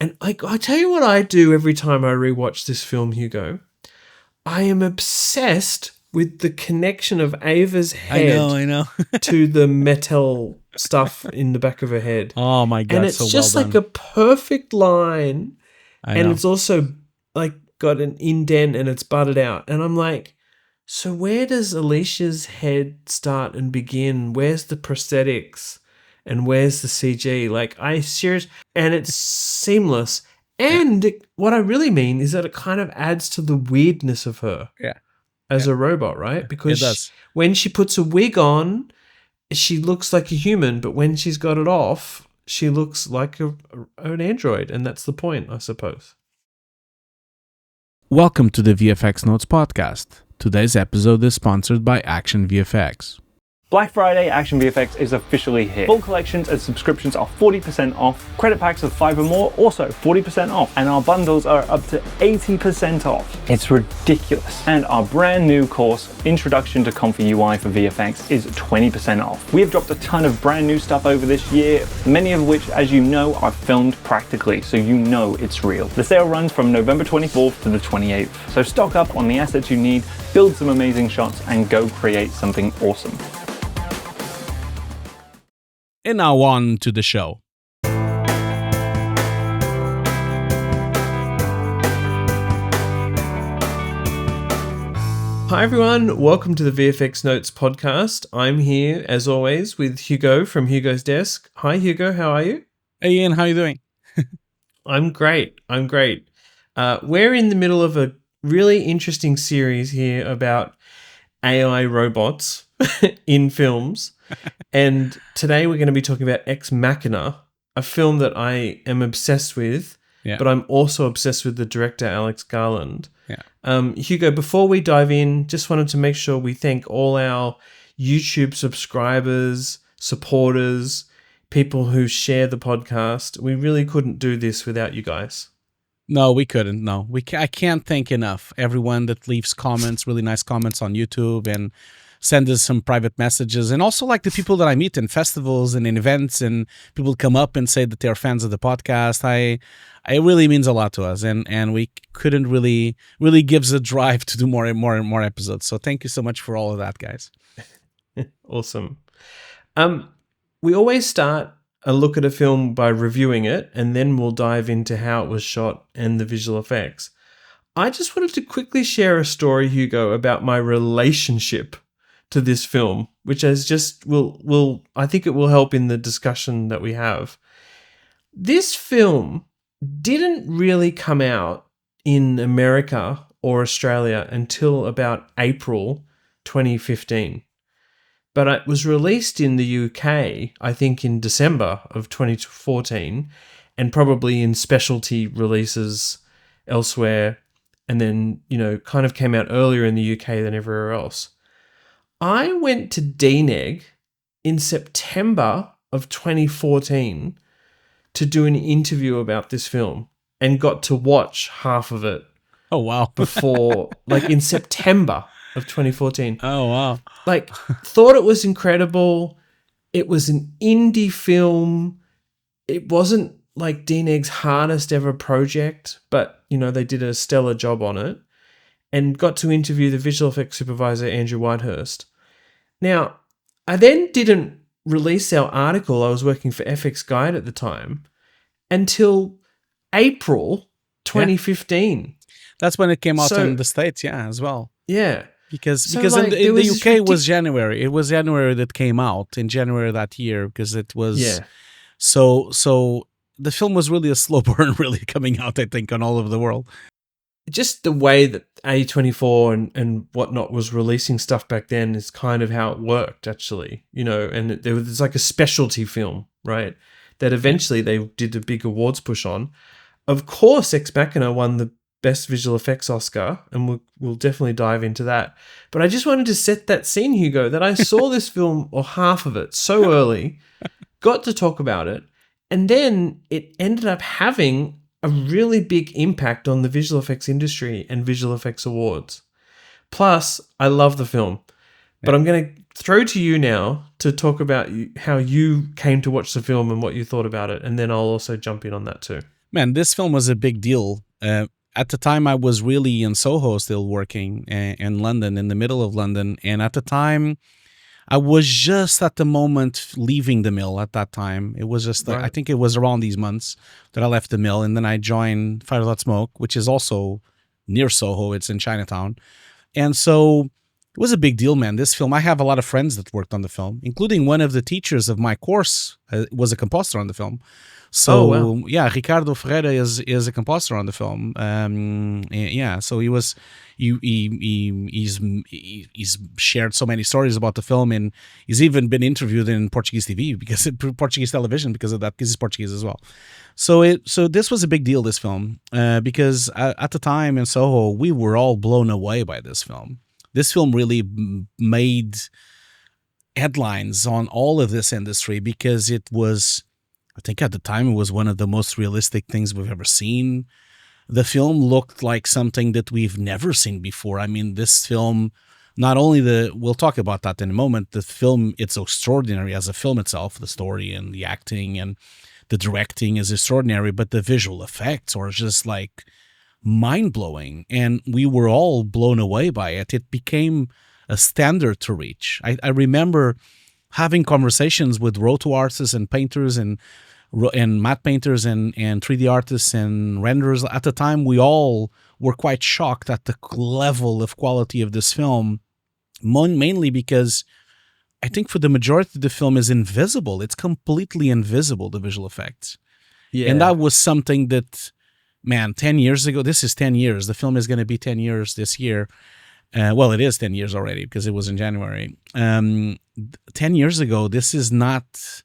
And like, I tell you what I do every time I rewatch this film, Hugo. I am obsessed with the connection of Ava's head I know. to the metal stuff in the back of her head. Oh my God, And it's so just well like done. a perfect line. I And know. it's also like got an indent and it's butted out. And I'm like, so where does Alicia's head start and begin? Where's the prosthetics? And where's the CG? Like, and it's seamless. And what I really mean is that it kind of adds to the weirdness of her as a robot, right? Because when she puts a wig on, she looks like a human, but when she's got it off, she looks like an android. And that's the point, I suppose. Welcome to the VFX Notes podcast. Today's episode is sponsored by Action VFX. Black Friday Action VFX is officially here. Full collections and subscriptions are 40% off. Credit packs of 5 or more also 40% off. And our bundles are up to 80% off. It's ridiculous. And our brand new course, Introduction to Comfy UI for VFX, is 20% off. We have dropped a ton of brand new stuff over this year, many of which, as you know, are filmed practically, so you know it's real. The sale runs from November 24th to the 28th. So stock up on the assets you need, build some amazing shots, and go create something awesome. And now on to the show. Hi everyone, welcome to the VFX Notes podcast. I'm here, as always, with Hugo from Hugo's Desk. Hi Hugo, how are you? Hey Ian, how are you doing? I'm great. We're in the middle of a really interesting series here about AI robots in films. And today we're going to be talking about Ex Machina, a film that I am obsessed with, but I'm also obsessed with the director, Alex Garland. Hugo, before we dive in, just wanted to make sure we thank all our YouTube subscribers, supporters, people who share the podcast. We really couldn't do this without you guys. No, we couldn't. No, I can't thank enough everyone that leaves comments, really nice comments on YouTube, and send us some private messages, and also like the people that I meet in festivals and in events, and people come up and say that they're fans of the podcast. It really means a lot to us, and we couldn't really gives a drive to do more and more episodes. So thank you so much for all of that, guys. Awesome. We always start a look at a film by reviewing it, and then we'll dive into how it was shot and the visual effects. I just wanted to quickly share a story, Hugo, about my relationship to this film, which I think it will help in the discussion that we have. This film didn't really come out in America or Australia until about April 2015. But it was released in the UK, I think in December of 2014, and probably in specialty releases elsewhere, and then, kind of came out earlier in the UK than everywhere else. I went to DNeg in September of 2014 to do an interview about this film and got to watch half of it. Oh, wow. Before, in September of 2014. Oh, wow. Thought it was incredible. It was an indie film. It wasn't like DNeg's hardest ever project, but, they did a stellar job on it, and got to interview the visual effects supervisor, Andrew Whitehurst. Now, I then didn't release our article. I was working for FX Guide at the time until April 2015. That's when it came out in the States, as well. Yeah. Because in the UK was January. It was January that came out, in January that year, because it was... Yeah. So the film was really a slow burn, really coming out, I think, on all over the world. Just the way that A24 and whatnot was releasing stuff back then is kind of how it worked, actually. And there was like a specialty film, right, that eventually they did a big awards push on. Of course, Ex Machina won the Best Visual Effects Oscar, and we'll definitely dive into that. But I just wanted to set that scene, Hugo, that I saw this film, or half of it, so early, got to talk about it, and then it ended up having a really big impact on the visual effects industry and visual effects awards. Plus, I love the film. But I'm going to throw to you now to talk about how you came to watch the film and what you thought about it, and then I'll also jump in on that too. Man, this film was a big deal. At the time, I was really in Soho, still working in London, in the middle of London. And at the time, I was just at the moment leaving the mill at that time. It was just, I think it was around these months that I left the mill. And then I joined Fire Without Smoke, which is also near Soho. It's in Chinatown. And so it was a big deal, man. This film, I have a lot of friends that worked on the film, including one of the teachers of my course was a compositor on the film. So yeah, Ricardo Ferreira is a compositor on the film. So he's shared so many stories about the film, and he's even been interviewed in Portuguese TV Portuguese television because of that, because he's Portuguese as well. So this was a big deal, this film, because at the time in Soho we were all blown away by this film. This film really made headlines on all of this industry because it was, I think at the time, it was one of the most realistic things we've ever seen. The film looked like something that we've never seen before. I mean, this film, not only we'll talk about that in a moment, the film, it's extraordinary as a film itself, the story and the acting and the directing is extraordinary, but the visual effects are just like mind-blowing. And we were all blown away by it. It became a standard to reach. I remember having conversations with roto artists and painters and matte painters and 3D artists and renderers. At the time, we all were quite shocked at the level of quality of this film, mainly because I think for the majority of the film is invisible. It's completely invisible, the visual effects. Yeah. And that was something that, man, 10 years ago, this is 10 years. The film is going to be 10 years this year. Well, it is 10 years already because it was in January. 10 years ago, this is not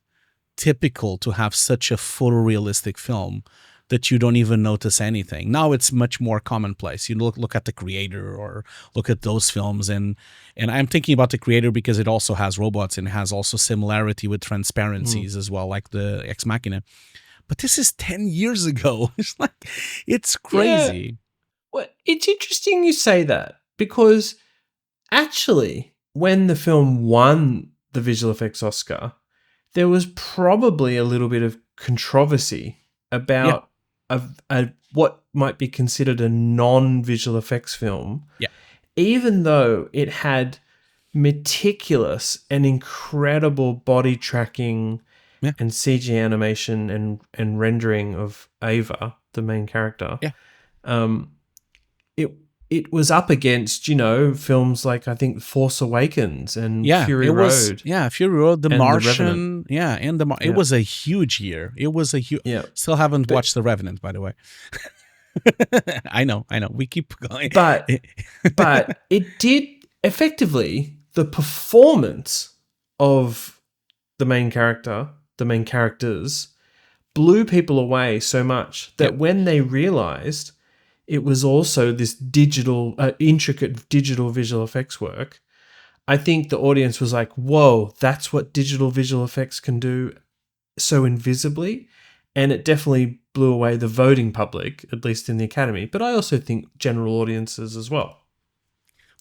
typical to have such a photorealistic film that you don't even notice anything. Now it's much more commonplace. You look at The Creator or look at those films, and I'm thinking about The Creator because it also has robots and has also similarity with transparencies as well, like the Ex Machina. But this is 10 years ago. It's crazy. Yeah. Well, it's interesting you say that, because actually, when the film won the visual effects Oscar, there was probably a little bit of controversy about what might be considered a non-visual effects film, even though it had meticulous and incredible body tracking and CG animation and rendering of Ava, the main character. It was up against, films like, I think, Force Awakens and Fury Road. Fury Road, The Martian. It was a huge year. It was a huge... Still haven't watched The Revenant, by the way. I know. We keep going. But it did, effectively, the performance of the main characters, blew people away so much that when they realized it was also this intricate digital visual effects work, I think the audience was like, whoa, that's what digital visual effects can do so invisibly. And it definitely blew away the voting public, at least in the Academy. But I also think general audiences as well.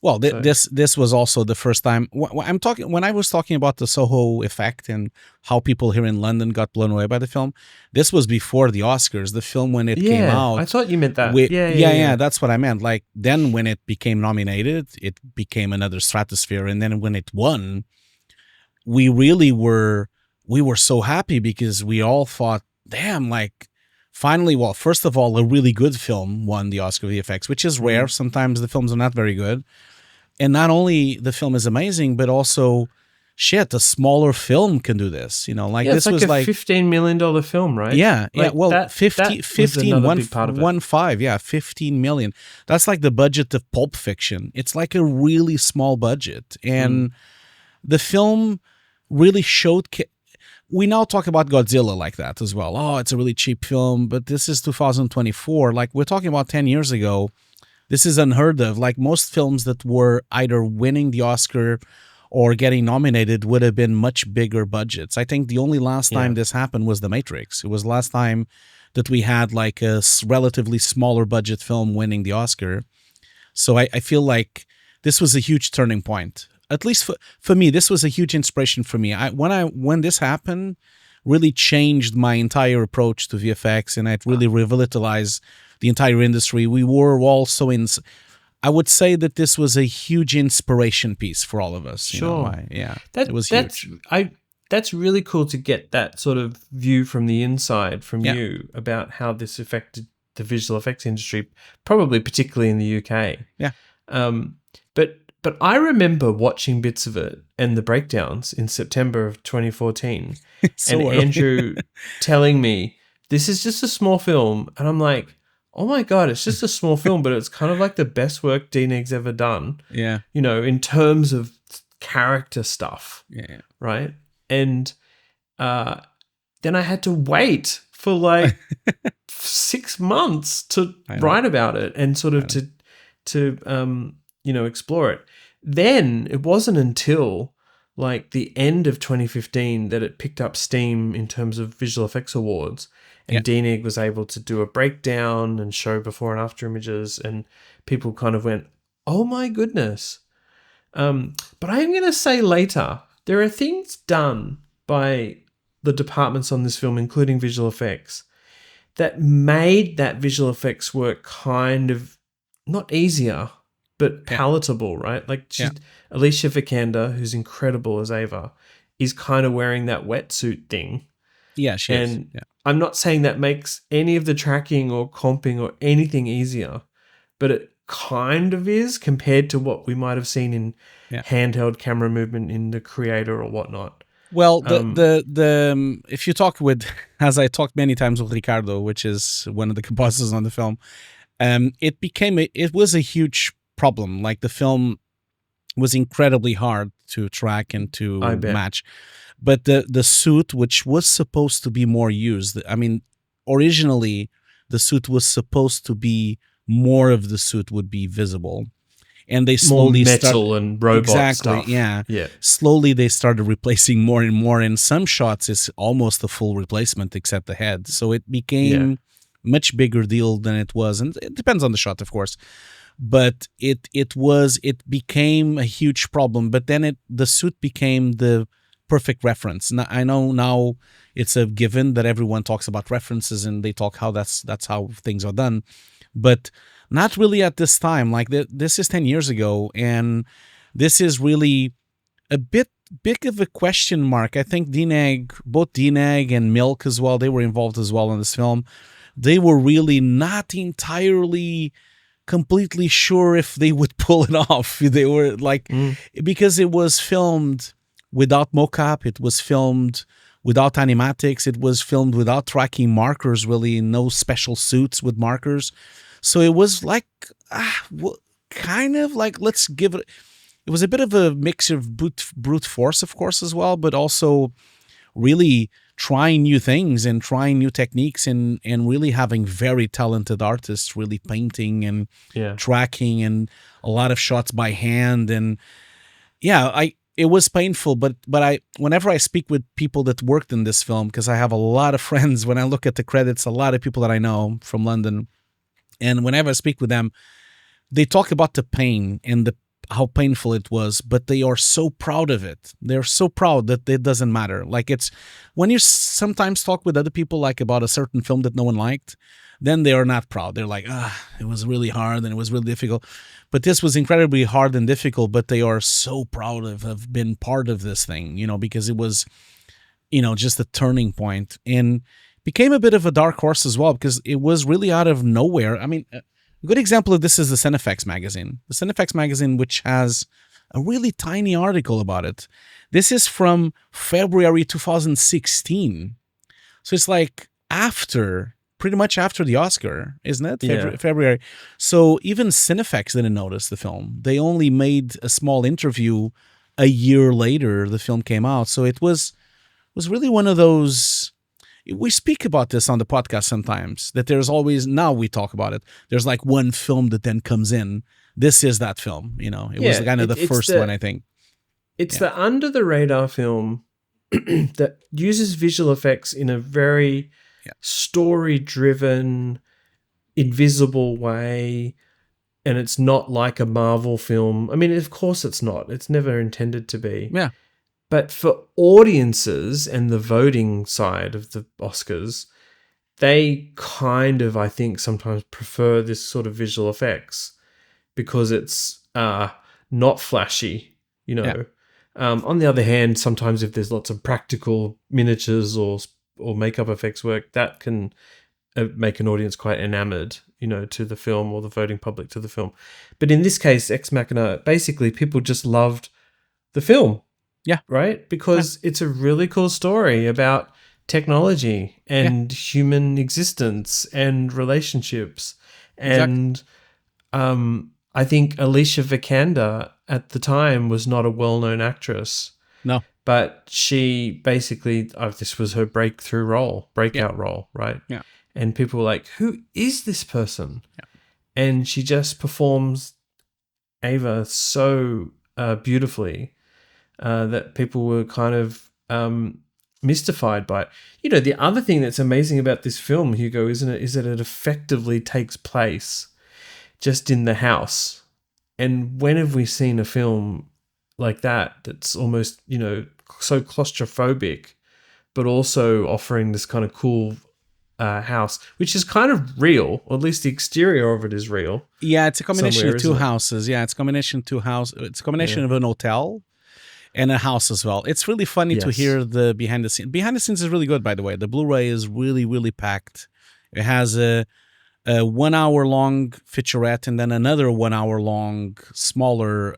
Well, this was also the first time when I was talking about the Soho effect and how people here in London got blown away by the film. This was before the Oscars. The film, when it came out, I thought you meant that. That's what I meant. Like, then when it became nominated, it became another stratosphere, and then when it won, we were so happy because we all thought, damn, like, finally, well, first of all, a really good film won the Oscar VFX, which is rare. Sometimes the films are not very good. And not only the film is amazing, but also, a smaller film can do this. This was like a $15 million film, right? Yeah. Well, that 15, $15 million. That's like the budget of Pulp Fiction. It's like a really small budget. And the film really showed... We now talk about Godzilla like that as well. Oh, it's a really cheap film, but this is 2024. Like, we're talking about 10 years ago. This is unheard of. Like, most films that were either winning the Oscar or getting nominated would have been much bigger budgets. I think the only last time this happened was The Matrix. It was the last time that we had like a relatively smaller budget film winning the Oscar. So I feel like this was a huge turning point. At least for me, this was a huge inspiration for me. When this happened, really changed my entire approach to VFX, and it really revitalized the entire industry. We were also I would say that this was a huge inspiration piece for all of us. Sure. It was huge. That's really cool to get that sort of view from the inside from you about how this affected the visual effects industry, probably particularly in the UK. Yeah. But I remember watching bits of it and the breakdowns in September of 2014, So and early. Andrew telling me this is just a small film, and I'm like, oh my God, it's just a small film, but it's kind of like the best work DNeg's ever done. Yeah. In terms of character stuff. Yeah. Right. And then I had to wait for like 6 months to write about it and sort of to explore it. Then it wasn't until like the end of 2015 that it picked up steam in terms of visual effects awards, and DNeg was able to do a breakdown and show before and after images, and people kind of went, oh my goodness. But I'm going to say later, there are things done by the departments on this film, including visual effects, that made that visual effects work kind of not easier, but palatable, right? Like Alicia Vikander, who's incredible as Ava, is kind of wearing that wetsuit thing. Yeah, she is. Yeah. I'm not saying that makes any of the tracking or comping or anything easier, but it kind of is compared to what we might have seen in handheld camera movement in the Creator or whatnot. Well, if you talk with, as I talked many times with Ricardo, which is one of the compositors on the film, it was a huge problem. Like the film was incredibly hard to track and to match. But the suit, which was supposed to be more used, I mean, originally the suit was supposed to be more of the suit would be visible. And they slowly more metal and robot stuff. Yeah. Slowly they started replacing more and more. In some shots, it's almost a full replacement except the head. So it became much bigger deal than it was, and it depends on the shot, of course. But it became a huge problem. But then the suit became the perfect reference. Now, I know now it's a given that everyone talks about references and they talk how that's how things are done, but not really at this time. Like this is 10 years ago, and this is really a bit big of a question mark. I think both DNeg and Milk as well, they were involved as well in this film. They were really not entirely completely sure if they would pull it off. They were like, because it was filmed without mocap, it was filmed without animatics, it was filmed without tracking markers, really, no special suits with markers. So it was like, kind of like, let's give it, it was a bit of a mix of brute force, of course, as well, but also really trying new things and trying new techniques and really having very talented artists really painting and tracking and a lot of shots by hand. And it was painful, but whenever I speak with people that worked in this film, because I have a lot of friends, when I look at the credits, a lot of people that I know from London, and whenever I speak with them, they talk about the pain and how painful it was, but they are so proud of it. They're so proud that it doesn't matter. Like, it's when you sometimes talk with other people like about a certain film that no one liked, then they are not proud. They're like, it was really hard and it was really difficult. But this was incredibly hard and difficult, but they are so proud of have been part of this thing, because it was, just a turning point, and became a bit of a dark horse as well, because it was really out of nowhere. I mean, a good example of this is the Cinefex magazine. The Cinefex magazine, which has a really tiny article about it. This is from February 2016. So it's like pretty much after the Oscar, isn't it? February. So even Cinefex didn't notice the film. They only made a small interview a year later the film came out. So it was really one of those. We speak about this on the podcast sometimes, that there's always, now we talk about it, there's like one film that then comes in. This is that film, it was kind of the first one, I think. It's the under the radar film that uses visual effects in a very story driven, invisible way. And it's not like a Marvel film. I mean, of course it's not. It's never intended to be. Yeah. But for audiences and the voting side of the Oscars, they kind of, I think, sometimes prefer this sort of visual effects because it's not flashy, you know. On the other hand, sometimes if there's lots of practical miniatures or makeup effects work, that can make an audience quite enamored, you know, to the film, or the voting public to the film. But in this case, Ex Machina, basically people just loved the film. Yeah. Right? Because it's a really cool story about technology and human existence and relationships. And I think Alicia Vikander at the time was not a well-known actress. No. But she basically, this was her breakout role, right? Yeah. And people were like, who is this person? Yeah. And she just performs Ava so beautifully that people were kind of mystified by it. You know, the other thing that's amazing about this film, Hugo, isn't it, is that it effectively takes place just in the house. And when have we seen a film like that that's almost, you know, so claustrophobic, but also offering this kind of cool house, which is kind of real, or at least the exterior of it is real. Yeah, it's a combination of two houses. Yeah, it's a combination of two houses. It's a combination of an hotel and a house as well. It's really funny to hear the behind the scenes. Behind the scenes is really good, by the way. The Blu-ray is really, really packed. It has a 1 hour long featurette and then another 1 hour long smaller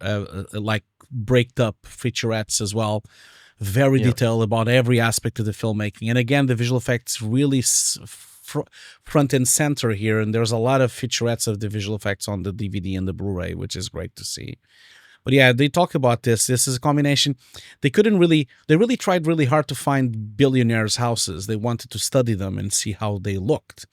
like breaked up featurettes as well. Very detailed about every aspect of the filmmaking. And again, the visual effects really front and center here. And there's a lot of featurettes of the visual effects on the DVD and the Blu-ray, which is great to see. But yeah, they talk about this. This is a combination. They really tried really hard to find billionaires' houses. They wanted to study them and see how they looked.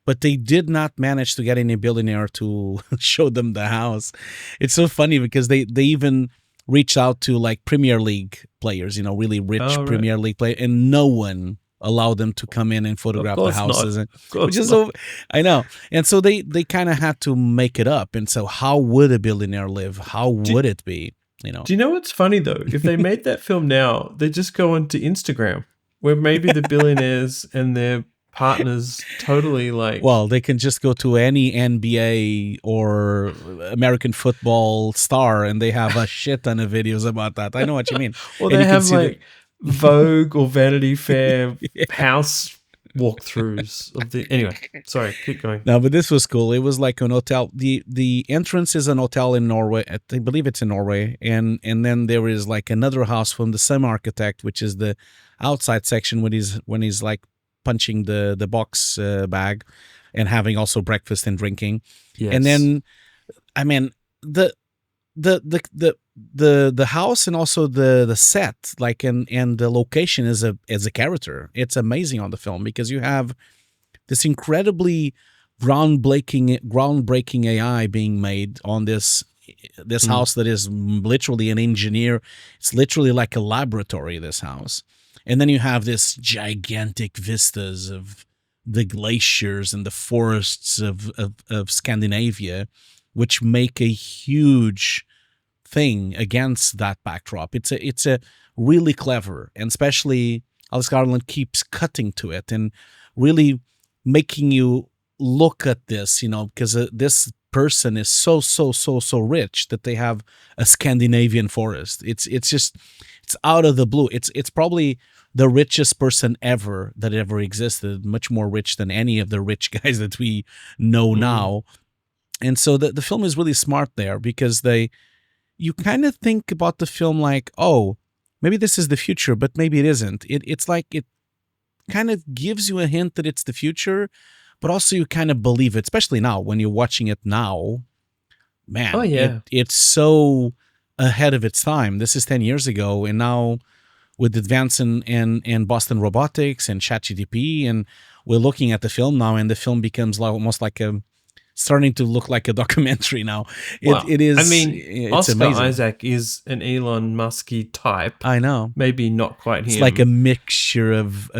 But they did not manage to get any billionaire to show them the house. It's so funny because they even reached out to like Premier League players, you know, really rich Premier League players, and no one allowed them to come in and photograph the houses. Which is so, I know. And so they kind of had to make it up. And so how would a billionaire live? How would it be? You know. Do you know what's funny though? If they made that film now, they just go onto Instagram, where maybe the billionaires and their partners totally like. Well, they can just go to any NBA or American football star, and they have a shit ton of videos about that. I know what you mean. Well, they have like Vogue or Vanity Fair house walkthroughs of the. Anyway, sorry, keep going. No, but this was cool. It was like an hotel. The entrance is an hotel in Norway. I believe it's in Norway, and then there is like another house from the same architect, which is the outside section when he's like punching the box bag and having also breakfast and drinking. Yes. And then, I mean, the house and also the set, like, and the location is a character. It's amazing on the film because you have this incredibly groundbreaking AI being made on this house that is literally an engineer. It's literally like a laboratory, this house. And then you have this gigantic vistas of the glaciers and the forests of Scandinavia, which make a huge thing against that backdrop. It's a really clever, and especially Alice Garland keeps cutting to it and really making you look at this, you know, because this person is so rich that they have a Scandinavian forest. It's out of the blue. It's probably the richest person ever that ever existed, much more rich than any of the rich guys that we know now. And so the film is really smart there because you kind of think about the film like, oh, maybe this is the future, but maybe it isn't. It's like it kind of gives you a hint that it's the future, but also you kind of believe it, especially now when you're watching it now. Man, oh, yeah. It's so ahead of its time. This is 10 years ago, and now with advance in Boston Robotics and ChatGPT, and we're looking at the film now, and the film becomes almost like starting to look like a documentary now. It is. I mean, Oscar amazing. Isaac is an Elon Musky type. I know. Maybe not quite him. It's like a mixture of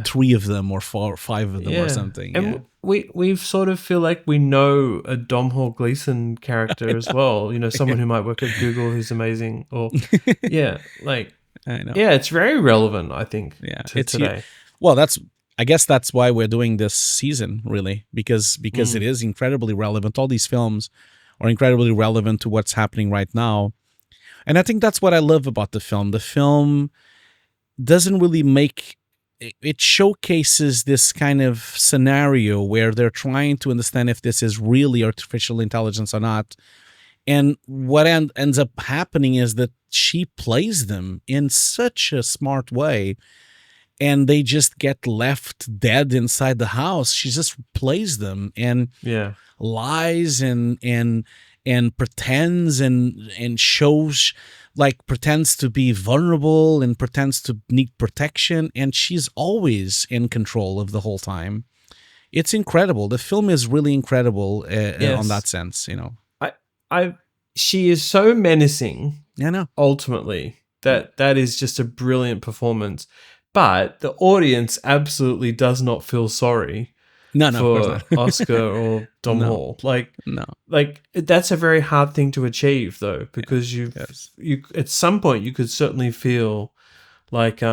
three of them or five of them or something. And we sort of feel like we know a Domhnall Gleeson character as well. You know, someone who might work at Google who's amazing. Or I know. Yeah, it's very relevant, I think, Yeah, to today. Well, I guess that's why we're doing this season, really, because it is incredibly relevant. All these films are incredibly relevant to what's happening right now. And I think that's what I love about the film. The film doesn't really it showcases this kind of scenario where they're trying to understand if this is really artificial intelligence or not. And what ends up happening is that she plays them in such a smart way, and they just get left dead inside the house. She just plays them and lies and pretends and shows, like, pretends to be vulnerable and pretends to need protection, and she's always in control of the whole time. It's incredible. The film is really incredible on that sense, you know. She is so menacing. I know. Ultimately, that is just a brilliant performance. But the audience absolutely does not feel sorry for Oscar or Domhnall. Like that's a very hard thing to achieve, though, because you at some point you could certainly feel like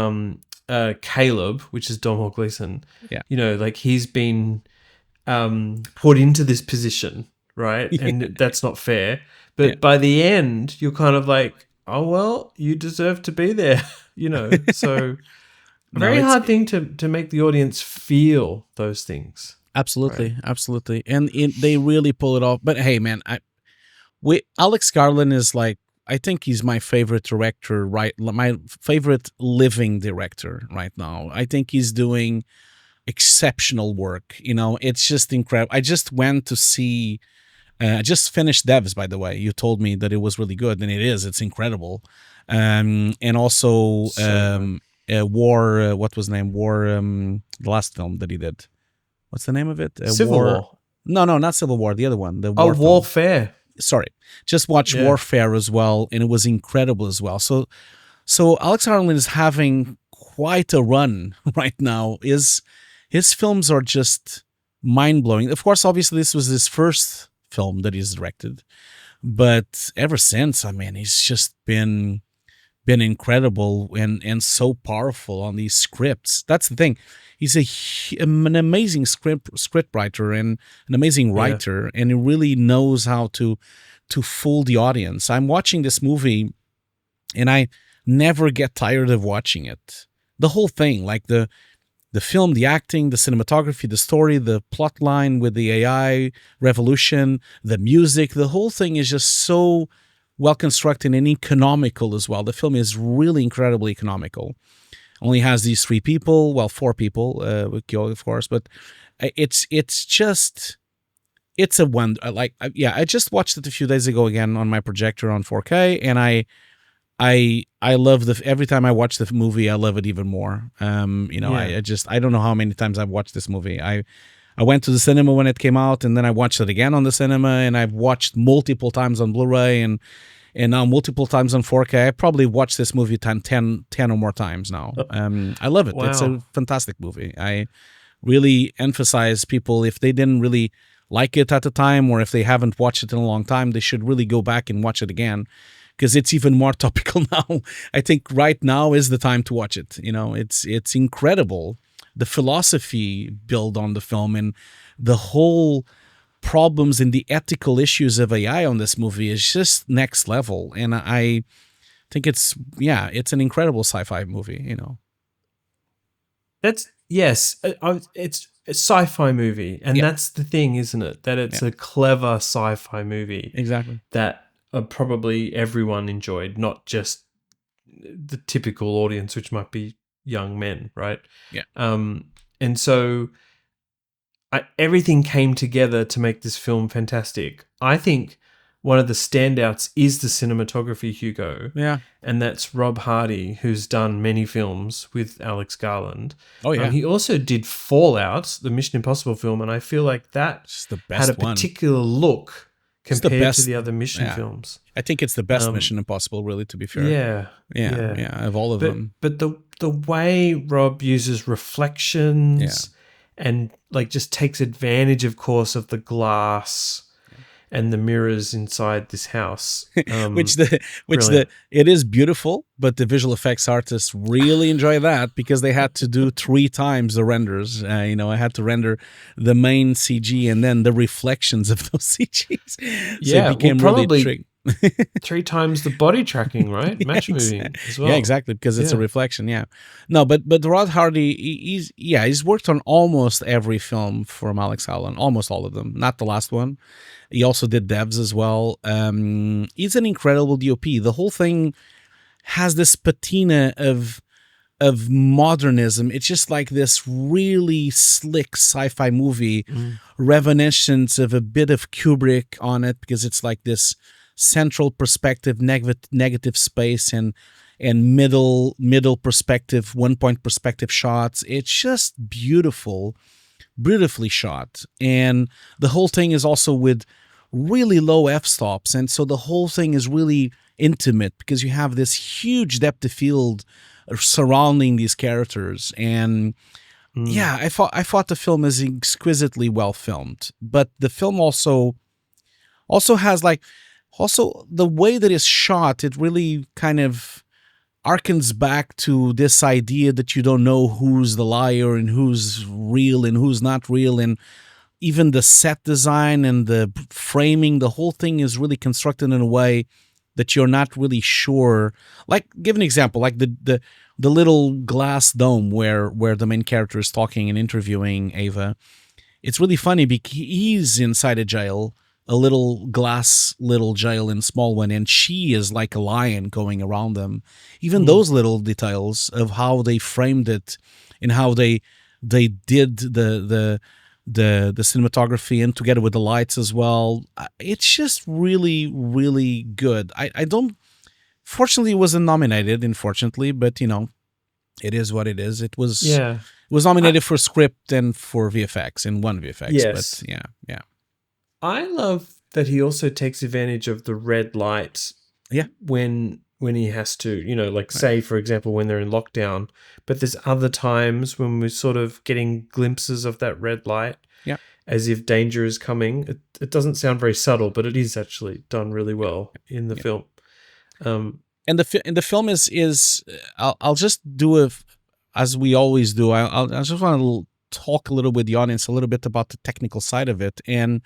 Caleb, which is Domhnall Gleeson. Yeah, you know, like he's been put into this position, right? And that's not fair. But by the end, you're kind of like, oh well, you deserve to be there, you know. So. Very hard thing to make the audience feel those things. Absolutely, right? Absolutely, and they really pull it off. But hey, man, Alex Garland is like, I think he's my favorite director, right? My favorite living director right now. I think he's doing exceptional work. You know, it's just incredible. I just went to see. I just finished Devs, by the way. You told me that it was really good, and it is. It's incredible. And also. War, what was the name? War, the last film that he did. What's the name of it? Civil War. No, not Civil War. The other one. The War Warfare. Sorry. Just watch Warfare as well, and it was incredible as well. So Alex Garland is having quite a run right now. His films are just mind-blowing. Of course, obviously, this was his first film that he's directed. But ever since, I mean, he's just been incredible and so powerful on these scripts. That's the thing. He's an amazing script writer and an amazing writer, and he really knows how to fool the audience. I'm watching this movie, and I never get tired of watching it. The whole thing, like the film, the acting, the cinematography, the story, the plot line with the AI revolution, the music, the whole thing is just so well constructed and economical as well. The film is really incredibly economical. Only has these four people with Hugo, of course, but it's a wonder. I just watched it a few days ago again on my projector on 4K, and I love every time I watch the movie, I love it even more. I don't know how many times I've watched this movie. I went to the cinema when it came out, and then I watched it again on the cinema, and I've watched multiple times on Blu-ray and now multiple times on 4K. I probably watched this movie 10 or more times now. I love it. Wow. It's a fantastic movie. I really emphasize people, if they didn't really like it at the time, or if they haven't watched it in a long time, they should really go back and watch it again, because it's even more topical now. I think right now is the time to watch it. You know, it's incredible. The philosophy built on the film and the whole problems and the ethical issues of AI on this movie is just next level. And I think it's an incredible sci-fi movie, you know. It's a sci-fi movie. And that's the thing, isn't it? That it's a clever sci-fi movie. Exactly. That probably everyone enjoyed, not just the typical audience, which might be young men, right? Yeah. And so everything came together to make this film fantastic. I think one of the standouts is the cinematography, Hugo. Yeah. And that's Rob Hardy, who's done many films with Alex Garland. Oh, yeah. He also did Fallout, the Mission Impossible film, and I feel like that had a particular look compared to the other Mission films. I think it's the best Mission Impossible, really, to be fair. Yeah, of all of them. But the way Rob uses reflections and like just takes advantage, of course, of the glass and the mirrors inside this house. It is beautiful, but the visual effects artists really enjoy that because they had to do 3 times the renders. I had to render the main CG and then the reflections of those CGs. So it became really tricky. 3 times the body tracking, right? Match moving as well. Yeah, exactly, because it's a reflection. Yeah, no, but Rod Hardy, he's worked on almost every film from Alex Hallam, almost all of them. Not the last one. He also did Devs as well. He's an incredible DOP. The whole thing has this patina of modernism. It's just like this really slick sci-fi movie, reminiscence of a bit of Kubrick on it, because it's like this central perspective, negative space, and middle perspective, 1-point perspective shots. It's just beautifully shot, and the whole thing is also with really low f-stops, and so the whole thing is really intimate because you have this huge depth of field surrounding these characters. And I thought the film is exquisitely well filmed, but the film also has the way that it's shot, it really kind of harkens back to this idea that you don't know who's the liar and who's real and who's not real. And even the set design and the framing, the whole thing is really constructed in a way that you're not really sure. Like, give an example, like the little glass dome where the main character is talking and interviewing Ava. It's really funny because he's inside a jail, a little jail in small one, and she is like a lion going around them. Even those little details of how they framed it and how they did the cinematography, and together with the lights as well, it's just really, really good. I don't, fortunately it wasn't nominated, unfortunately, but it is what it is. It was nominated for script and for VFX, and won VFX. Yes. But yeah. I love that he also takes advantage of the red light when he has to, say, for example, when they're in lockdown. But there's other times when we're sort of getting glimpses of that red light as if danger is coming. It doesn't sound very subtle, but it is actually done really well in the film. And the film is I'll just do as we always do. I just want to talk a little with the audience a little bit about the technical side of it. And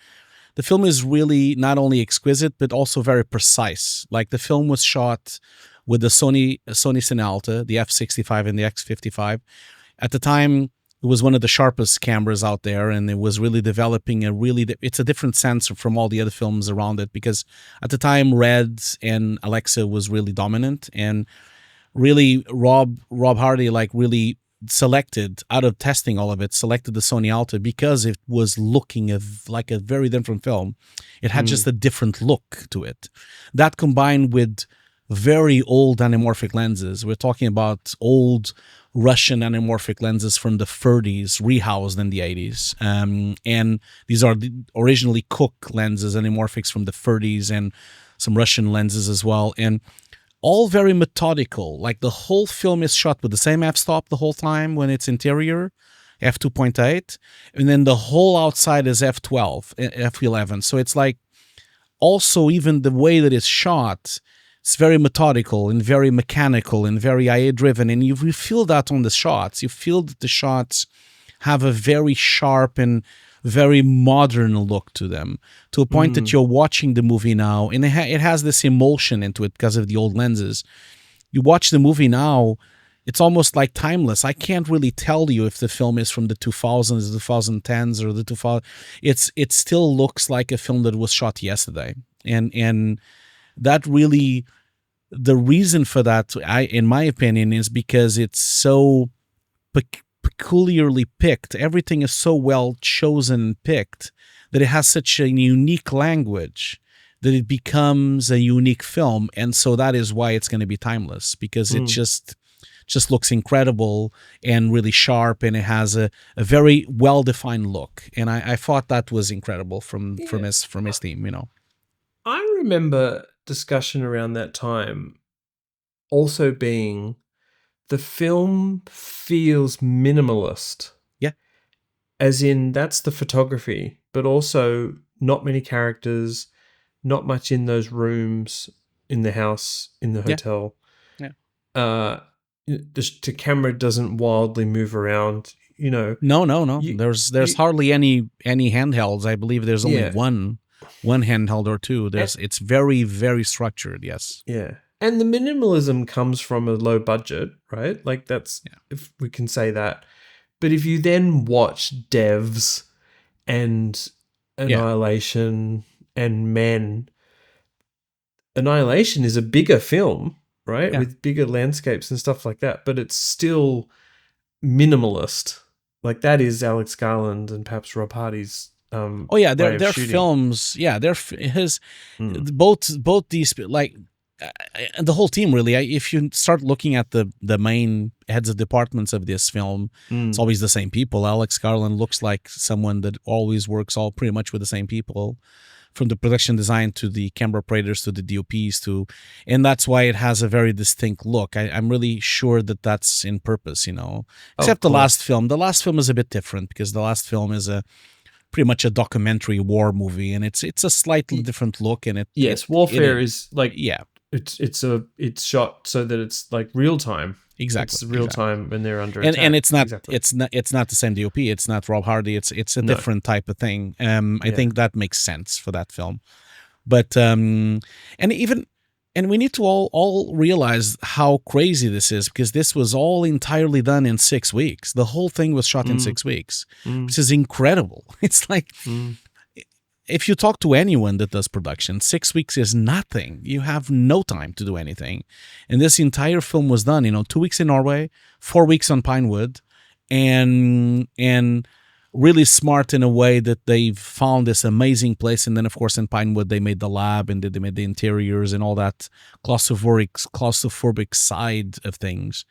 the film is really not only exquisite, but also very precise. Like, the film was shot with the Sony Cinealta, the F65 and the X55. At the time, it was one of the sharpest cameras out there, and it was really developing it's a different sensor from all the other films around it, because at the time, Red and Alexa was really dominant, and really Rob Hardy really selected, out of testing all of it, selected the Sony Alta because it was looking like a very different film. It had just a different look to it. That combined with very old anamorphic lenses. We're talking about old Russian anamorphic lenses from the 30s, rehoused in the 80s. And these are originally Cook lenses, anamorphics from the 30s, and some Russian lenses as well. And all very methodical. Like, the whole film is shot with the same f-stop the whole time when it's interior, f2.8, and then the whole outside is f12, f11. So it's like, also even the way that it's shot, it's very methodical and very mechanical and very IA-driven, and you feel that on the shots. You feel that the shots have a very sharp and very modern look to them, to a point that you're watching the movie now, and it has this emulsion into it because of the old lenses. You watch the movie now, it's almost like timeless. I can't really tell you if the film is from the 2000s, the 2010s, or the 2000. It still looks like a film that was shot yesterday, and that really, the reason for that, in my opinion, is because it's so peculiarly picked. Everything is so well chosen and picked that it has such a unique language that it becomes a unique film. And so that is why it's going to be timeless, because it just looks incredible and really sharp, and it has a very well-defined look. And I thought that was incredible from his team, I remember discussion around that time also being, the film feels minimalist. Yeah. As in, that's the photography, but also not many characters, not much in those rooms in the house, in the hotel. Yeah. The camera doesn't wildly move around, No. You- There's you- hardly any handhelds. I believe there's only Yeah. one handheld or two. It's very, very structured. Yes. Yeah. And the minimalism comes from a low budget, right? Like that's, if we can say that. But if you then watch Devs and Annihilation and Men, Annihilation is a bigger film, right? Yeah. With bigger landscapes and stuff like that, but it's still minimalist. Like that is Alex Garland and perhaps Rob Hardy's their films. Yeah, his both these like the whole team really. If you start looking at the main heads of departments of this film, it's always the same people. Alex Garland looks like someone that always works all pretty much with the same people, from the production design to the camera operators to the DOPs and that's why it has a very distinct look. I'm really sure that that's in purpose, except the last film. The last film is a bit different because the last film is pretty much a documentary war movie, and it's a slightly different look. And warfare is like it's shot so that it's like real time. Exactly, it's real time when they're under and attack. And it's not the same DOP. It's not Rob Hardy. It's a different type of thing. I think that makes sense for that film. But and we need to all realize how crazy this is, because this was all entirely done in 6 weeks. The whole thing was shot in 6 weeks, which is incredible. It's like if you talk to anyone that does production, 6 weeks is nothing. You have no time to do anything. And this entire film was done, 2 weeks in Norway, 4 weeks on Pinewood, and really smart in a way that they've found this amazing place. And then, of course, in Pinewood, they made the lab and they made the interiors and all that claustrophobic side of things.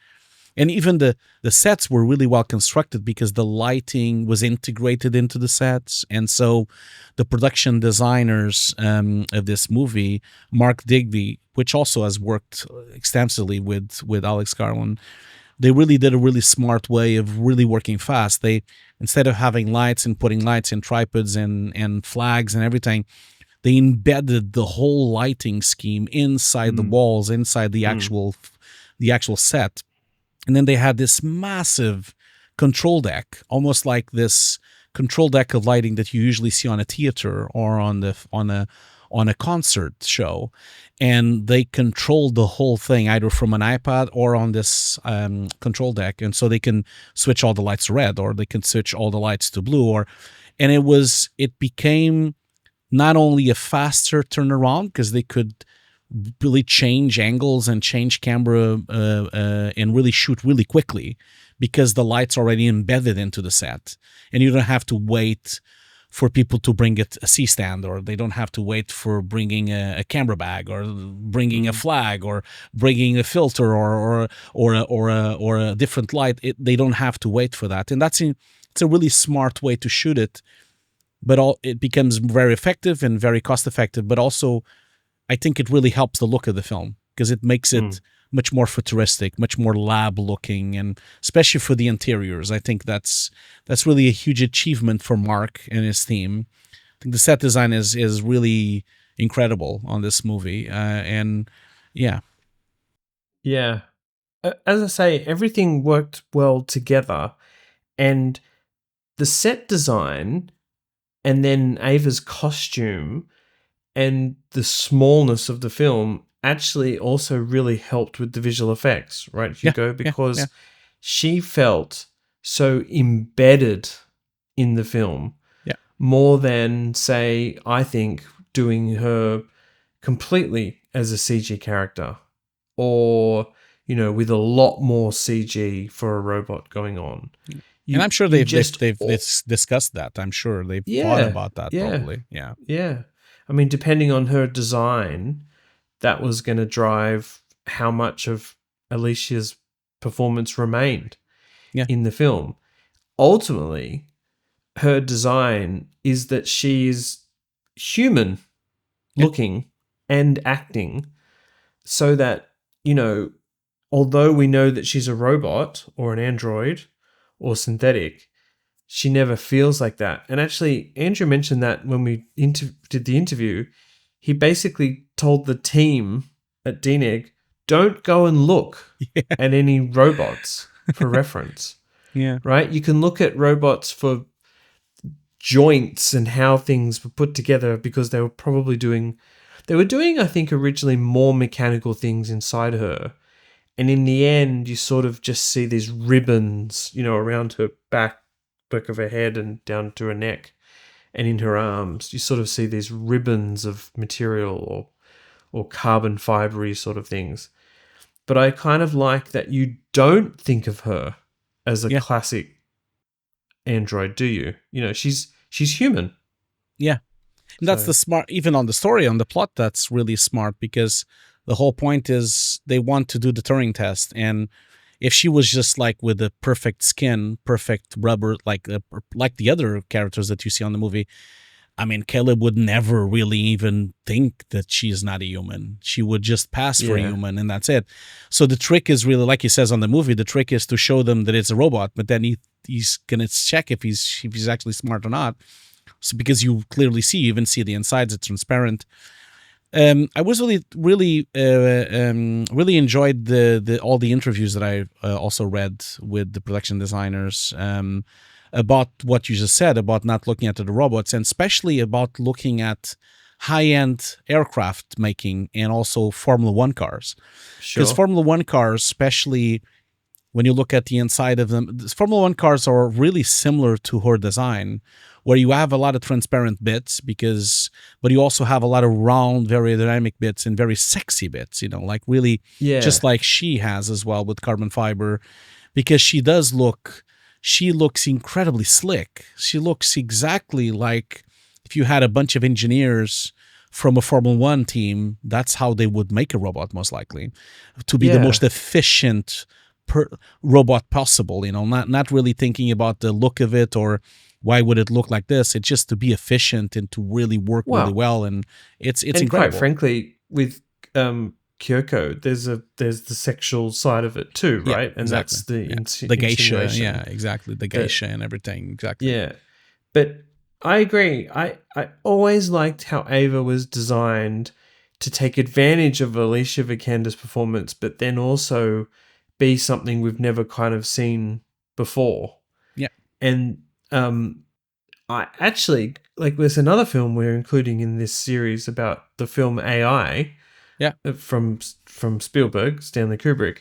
And even the sets were really well constructed because the lighting was integrated into the sets. And so the production designers of this movie, Mark Digby, which also has worked extensively with Alex Garland, they really did a really smart way of really working fast. They, instead of having lights and putting lights in tripods and flags and everything, they embedded the whole lighting scheme inside the walls, inside the actual set. And then they had this massive control deck, almost like this control deck of lighting that you usually see on a theater or on a concert show. And they controlled the whole thing either from an iPad or on this control deck. And so they can switch all the lights to red, or they can switch all the lights to blue. And it became not only a faster turnaround because they could really change angles and change camera and really shoot really quickly because the light's already embedded into the set, and you don't have to wait for people to bring it a C-stand, or they don't have to wait for bringing a camera bag or bringing a flag or bringing a filter or a different light. They don't have to wait for that, and it's a really smart way to shoot it. But it becomes very effective and very cost effective, but also I think it really helps the look of the film because it makes it much more futuristic, much more lab looking, and especially for the interiors. I think that's really a huge achievement for Mark and his team. I think the set design is really incredible on this movie. And yeah. Yeah. As I say, everything worked well together, and the set design and then Ava's costume and the smallness of the film actually also really helped with the visual effects, right, Hugo? Because she felt so embedded in the film more than, say, I think, doing her completely as a CG character or, with a lot more CG for a robot going on. And I'm sure they've discussed that. I'm sure they've thought about that probably. Yeah. Yeah. I mean, depending on her design, that was going to drive how much of Alicia's performance remained in the film. Ultimately, her design is that she's human looking and acting, so that, although we know that she's a robot or an android or synthetic, she never feels like that. And actually, Andrew mentioned that when we did the interview, he basically told the team at DNeg, don't go and look at any robots for reference. Yeah. Right? You can look at robots for joints and how things were put together because they were doing, I think, originally more mechanical things inside her. And in the end, you sort of just see these ribbons, around her back of her head and down to her neck and in her arms. You sort of see these ribbons of material or carbon fibery sort of things. But I kind of like that you don't think of her as a classic android, do you? She's human. Yeah. And that's the smart, even on the story, on the plot, that's really smart, because the whole point is they want to do the Turing test. And if she was just like with the perfect skin, perfect rubber, like the other characters that you see on the movie, I mean, Caleb would never really even think that she is not a human. She would just pass for a human, and that's it. So the trick is really, like he says on the movie, the trick is to show them that it's a robot, but then he's going to check if he's actually smart or not. So because you clearly see, you even see the insides, it's transparent. I was really enjoyed the all the interviews that I also read with the production designers about what you just said about not looking at the robots, and especially about looking at high-end aircraft making and also Formula One cars. Because Formula One cars, especially when you look at the inside of them, Formula One cars are really similar to her design, where you have a lot of transparent bits, but you also have a lot of round, very dynamic bits and very sexy bits, like really just like she has as well with carbon fiber, because she looks incredibly slick. She looks exactly like if you had a bunch of engineers from a Formula One team, that's how they would make a robot, most likely, to be the most efficient robot possible, not really thinking about the look of it or why would it look like this. It's just to be efficient and to really work really well. And it's incredible. Quite frankly, with Kyoko, there's the sexual side of it too, right? And that's the geisha, exactly, the geisha and everything, exactly. Yeah, but I agree. I always liked how Ava was designed to take advantage of Alicia Vikander's performance, but then also be something we've never kind of seen before. Yeah, and I actually there's another film we're including in this series about the film AI. Yeah, from Spielberg, Stanley Kubrick.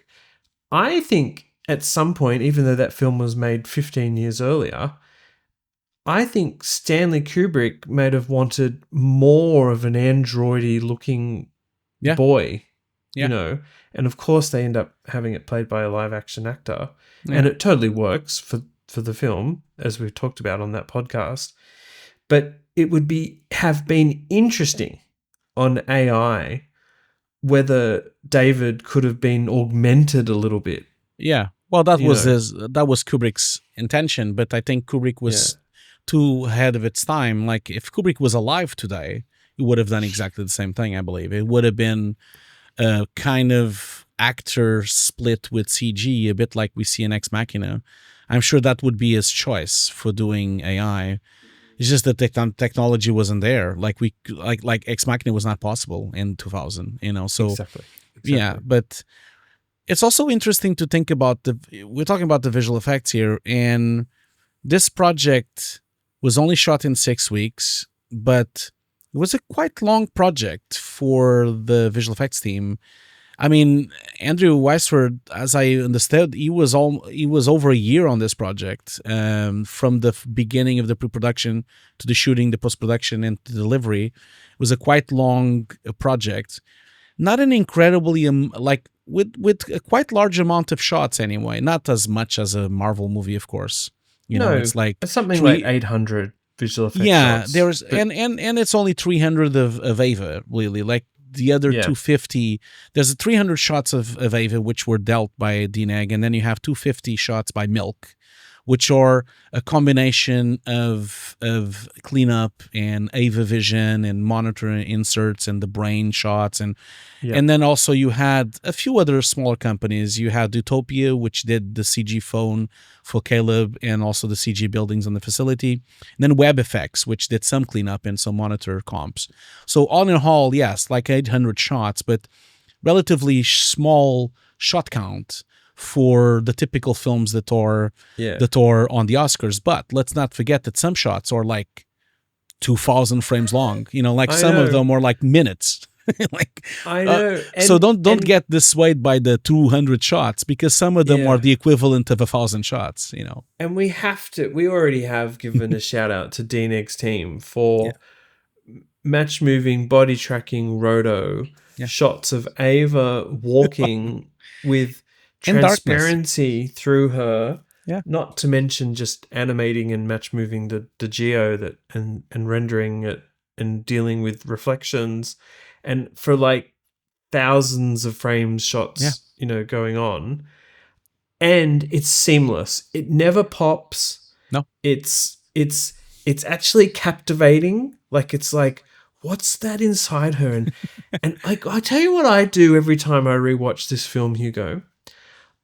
I think at some point, even though that film was made 15 years earlier, I think Stanley Kubrick might have wanted more of an androidy looking boy, and of course they end up having it played by a live action actor, and it totally works for the film, as we've talked about on that podcast. But it would have been interesting on AI whether David could have been augmented a little bit. Yeah, well, that was Kubrick's intention, but I think Kubrick was too ahead of its time. Like, if Kubrick was alive today, he would have done exactly the same thing, I believe. It would have been a kind of actor split with CG, a bit like we see in Ex Machina. I'm sure that would be his choice for doing AI. It's just that the technology wasn't there. Like Ex Machina was not possible in 2000, So exactly. Yeah, but it's also interesting to think about we're talking about the visual effects here, and this project was only shot in 6 weeks, but it was a quite long project for the visual effects team. I mean, Andrew Weisford, as I understood, he was over a year on this project, from the beginning of the pre-production to the shooting, the post-production, and the delivery. It was a quite long project, not an incredibly with a quite large amount of shots anyway. Not as much as a Marvel movie, of course. It's like something like 800 visual effects. Yeah, shots, there's and it's only 300 of Ava, really. Like, the other 250, there's 300 shots of Ava which were dealt by DNeg, and then you have 250 shots by Milk, which are a combination of cleanup and Ava vision and monitor inserts and the brain shots, and then also you had a few other smaller companies. You had Utopia, which did the CG phone for Caleb and also the CG buildings on the facility, and then WebFX, which did some cleanup and some monitor comps. So all in all, yes, like 800 shots, but relatively small shot count for the typical films that are on the Oscars. But let's not forget that some shots are like 2,000 frames long. Like some of them are like minutes. I know. So don't get dissuaded by the 200 shots, because some of them are the equivalent of 1,000 shots. And we already have given a shout out to DNeg's team for match moving, body tracking, roto shots of Ava walking with transparency through her. Yeah. Not to mention just animating and match moving the geo and rendering it and dealing with reflections, and for like thousands of frames shots, going on. And it's seamless. It never pops. No. It's actually captivating. Like, it's like, what's that inside her? And I tell you what I do every time I rewatch this film, Hugo.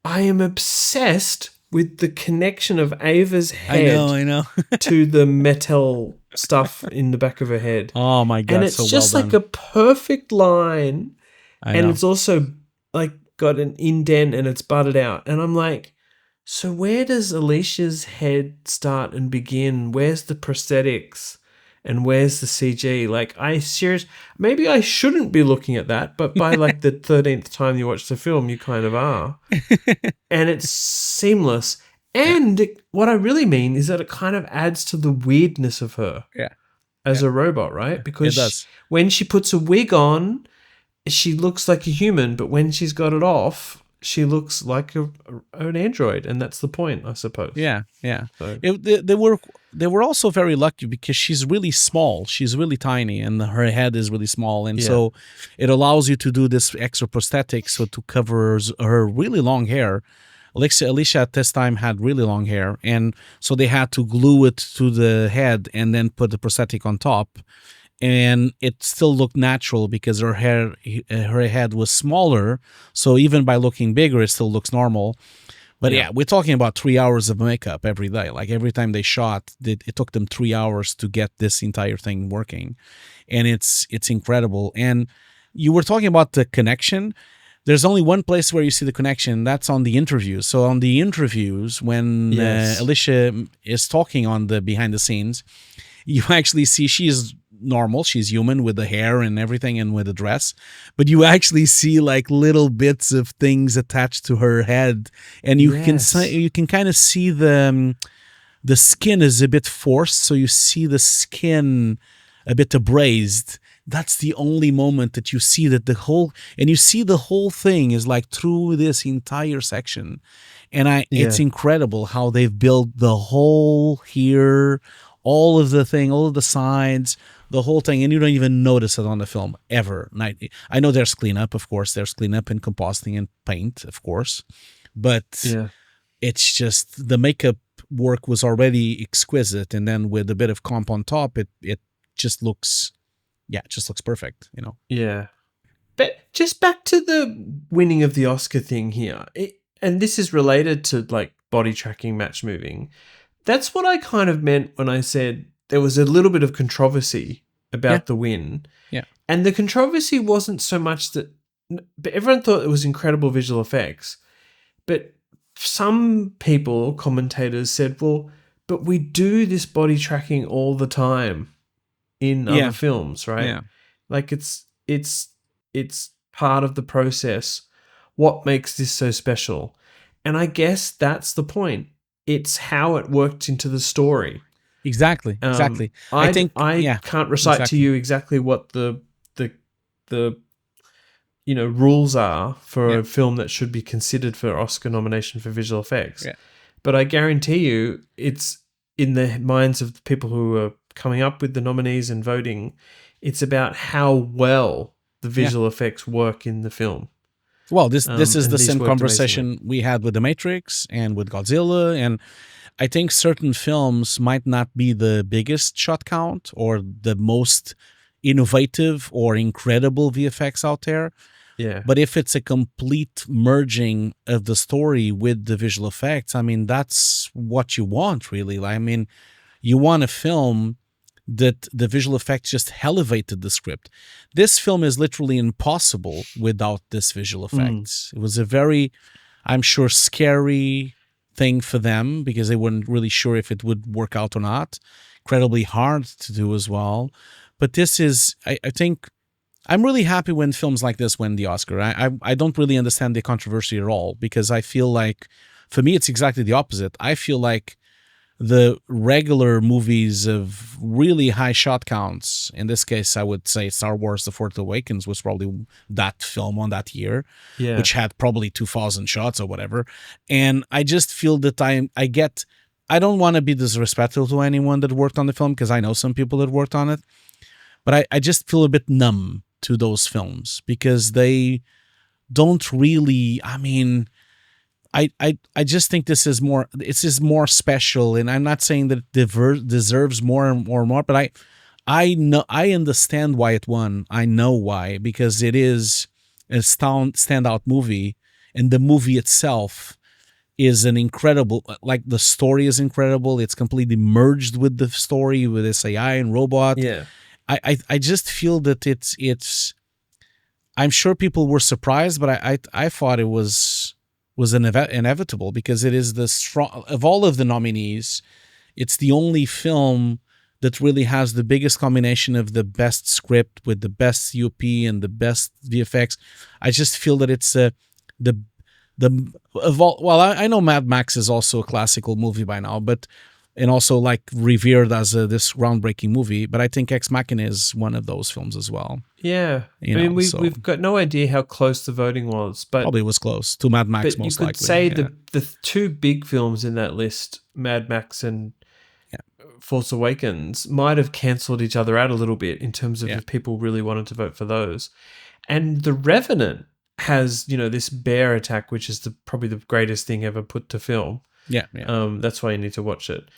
I am obsessed with the connection of Ava's head I know. to the metal stuff in the back of her head. Oh my God, and it's so just well like done. a perfect line. I And know. it's also like got an indent and it's butted out. And I'm like, so where does Alicia's head start and begin? Where's the prosthetics? And where's the CG? Like, maybe I shouldn't be looking at that, but by like the 13th time you watch the film, you kind of are. And it's seamless. And what I really mean is that it kind of adds to the weirdness of her as a robot, right? Because It does. when she puts a wig on, she looks like a human, but when she's got it off, she looks like an android, and that's the point, I suppose. Yeah. So. They were also very lucky because she's really small. She's really tiny, and her head is really small, and so it allows you to do this extra prosthetic so to cover her really long hair. Alicia at this time had really long hair, and so they had to glue it to the head and then put the prosthetic on top. And it still looked natural because her head was smaller. So even by looking bigger, it still looks normal. But we're talking about 3 hours of makeup every day. Like every time they shot, it took them 3 hours to get this entire thing working. And it's incredible. And you were talking about the connection. There's only one place where you see the connection. That's on the interviews. So on the interviews, when Alicia is talking on the behind the scenes, you actually see she's normal, she's human with the hair and everything and with the dress, but you actually see like little bits of things attached to her head, and you can kind of see the skin is a bit forced, so you see the skin a bit abrased. That's the only moment that you see that the whole thing is like through this entire section. And it's incredible how they've built the whole here, all of the sides, the whole thing, and you don't even notice it on the film ever. I know there's cleanup, of course. There's cleanup and compositing and paint, of course. But it's just the makeup work was already exquisite, and then with a bit of comp on top, it just looks perfect, Yeah. But just back to the winning of the Oscar thing here, and this is related to like body tracking, match moving. That's what I kind of meant when I said there was a little bit of controversy about the win. Yeah. And the controversy wasn't so much that, but everyone thought it was incredible visual effects. But some people, commentators, said, well, but we do this body tracking all the time in other films, right? Yeah. Like it's part of the process. What makes this so special? And I guess that's the point. It's how it worked into the story. Exactly. I can't recite to you exactly what the rules are for a film that should be considered for Oscar nomination for visual effects. Yeah. But I guarantee you, it's in the minds of the people who are coming up with the nominees and voting. It's about how well the visual effects work in the film. Well, this is and the these same worked conversation we had with The Matrix and with Godzilla, and I think certain films might not be the biggest shot count or the most innovative or incredible VFX out there, Yeah. but if it's a complete merging of the story with the visual effects, I mean, that's what you want, really. I mean, you want a film that the visual effects just elevated the script. This film is literally impossible without this visual effects. It was a very, I'm sure, scary thing for them because they weren't really sure if it would work out or not. Incredibly hard to do as well. But this is, I think, I'm really happy when films like this win the Oscar. I don't really understand the controversy at all because I feel like, for me, it's exactly the opposite. I feel like the regular movies of really high shot counts, in this case, I would say Star Wars The Force Awakens was probably that film on that year, which had probably 2,000 shots or whatever. And I just feel that I don't want to be disrespectful to anyone that worked on the film because I know some people that worked on it, but I just feel a bit numb to those films because they don't really, I mean, I just think this is more special, and I'm not saying that it deserves more and more, but I know, I understand why it won. I know why, because it is a standout movie, and the movie itself is an incredible, like the story is incredible. It's completely merged with the story with this AI and robot. Yeah. I just feel that it's I'm sure people were surprised, but I thought it was inevitable because it is the strong of all of the nominees. It's the only film that really has the biggest combination of the best script with the best COP and the best VFX. I just feel that it's the of all. Well, I know Mad Max is also a classical movie by now, but and also like revered as this groundbreaking movie. But I think Ex Machina is one of those films as well. Yeah, I mean, we've got no idea how close the voting was, but probably was close to Mad Max. But most you could likely. say the two big films in that list, Mad Max and Force Awakens, might have cancelled each other out a little bit in terms of if people really wanted to vote for those. And The Revenant has, this bear attack, which is probably the greatest thing ever put to film. Yeah. That's why you need to watch it.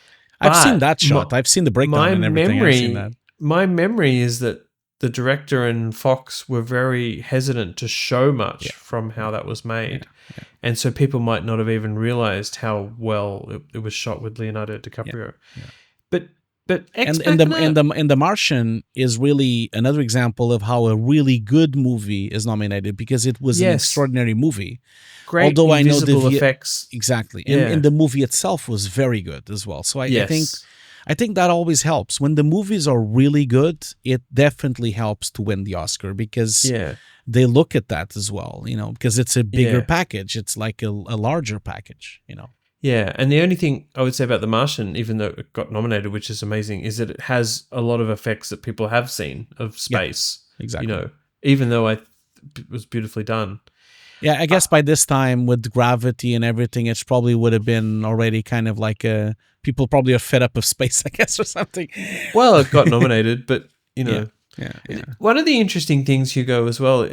I've seen that shot. I've seen the breakdown and everything. I've seen that. My memory is that the director and Fox were very hesitant to show much from how that was made. Yeah. And so people might not have even realized how well it was shot with Leonardo DiCaprio. Yeah. But and the Martian is really another example of how a really good movie is nominated because it was an extraordinary movie. Great. Although I know the effects exactly, and the movie itself was very good as well. So I think that always helps when the movies are really good. It definitely helps to win the Oscar because they look at that as well. Because it's a bigger package. It's like a larger package. Yeah, and the only thing I would say about The Martian, even though it got nominated, which is amazing, is that it has a lot of effects that people have seen of space. Yeah, exactly. Even though it was beautifully done. Yeah, I guess by this time with gravity and everything, it probably would have been already kind of like people probably are fed up of space, I guess, or something. Well, it got nominated, but Yeah. One of the interesting things, Hugo, as well,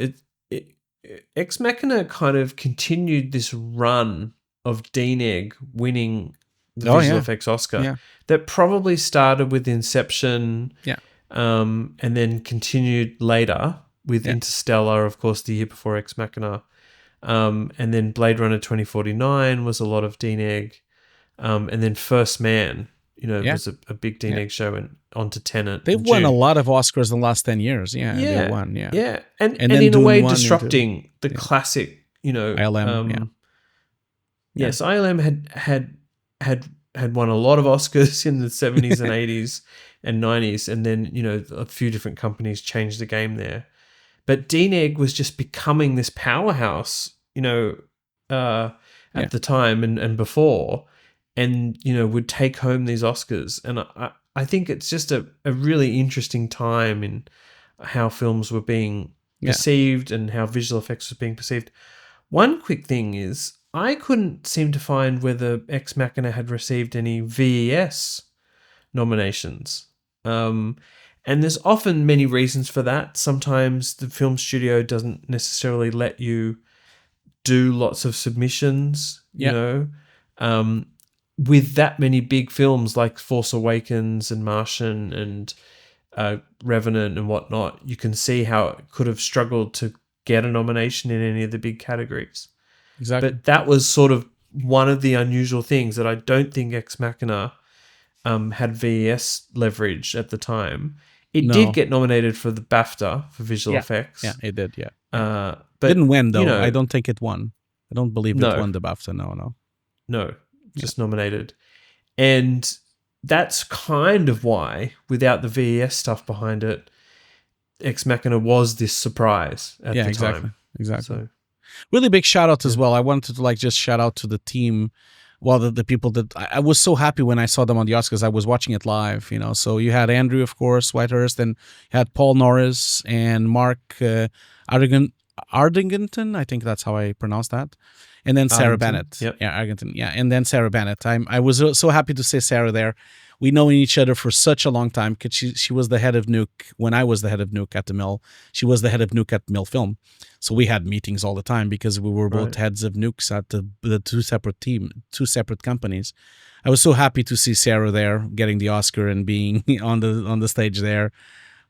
Ex Machina kind of continued this run of DNeg winning the visual effects Oscar that probably started with Inception and then continued later with Interstellar, of course, the year before Ex Machina. And then Blade Runner 2049 was a lot of DNeg. And then First Man, was a big DNeg show and onto Tenet. They've won a lot of Oscars in the last 10 years. They won, Yeah. And in a way disrupting the classic, ILM, Yes, ILM had won a lot of Oscars in the 70s and 80s and 90s, and then, a few different companies changed the game there. But DNeg was just becoming this powerhouse, at the time and before, and, would take home these Oscars. And I think it's just a really interesting time in how films were being perceived and how visual effects was being perceived. One quick thing is, I couldn't seem to find whether Ex Machina had received any VES nominations. And there's often many reasons for that. Sometimes the film studio doesn't necessarily let you do lots of submissions, you Yeah. know, with that many big films like Force Awakens and Martian and Revenant and whatnot, you can see how it could have struggled to get a nomination in any of the big categories. Exactly. But that was sort of one of the unusual things that I don't think Ex Machina had VES leverage at the time. It No. did get nominated for the BAFTA for visual effects. Yeah, it did. Yeah. But Didn't win though. you know, I don't think it won. I don't believe No. it won the BAFTA. No. just nominated. And that's kind of why, without the VES stuff behind it, Ex Machina was this surprise at the time. Exactly. So, really big shout out as well. I wanted to just shout out to the team. Well, the people that I was so happy when I saw them on the Oscars. I was watching it live, So you had Andrew, of course, Whitehurst, and you had Paul Norris and Mark Ardington. I think that's how I pronounce that. And then Sarah Bennett. Yep. Yeah, Argenton. Yeah, and then Sarah Bennett. I was so happy to see Sarah there. We know each other for such a long time because she was the head of Nuke when I was the head of Nuke at the Mill. She was the head of Nuke at Mill Film. So we had meetings all the time because we were both heads of Nukes at the two separate companies. I was so happy to see Sarah there getting the Oscar and being on the stage there.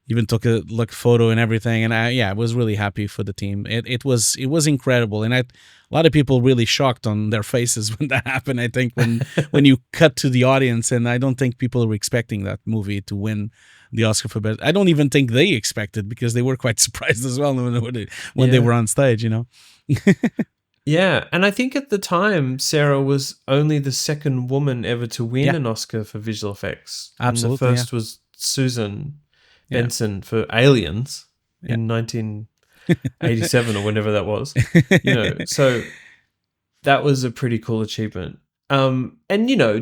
Even took a photo and everything, and I was really happy for the team. It was incredible, and a lot of people really shocked on their faces when that happened. I think when you cut to the audience, and I don't think people were expecting that movie to win the Oscar for best. I don't even think they expected because they were quite surprised as well when they were on stage. Yeah, and I think at the time Sarah was only the second woman ever to win an Oscar for visual effects. Absolutely, and the first was Susan Benson for Aliens in 1987 or whenever that was. So that was a pretty cool achievement. And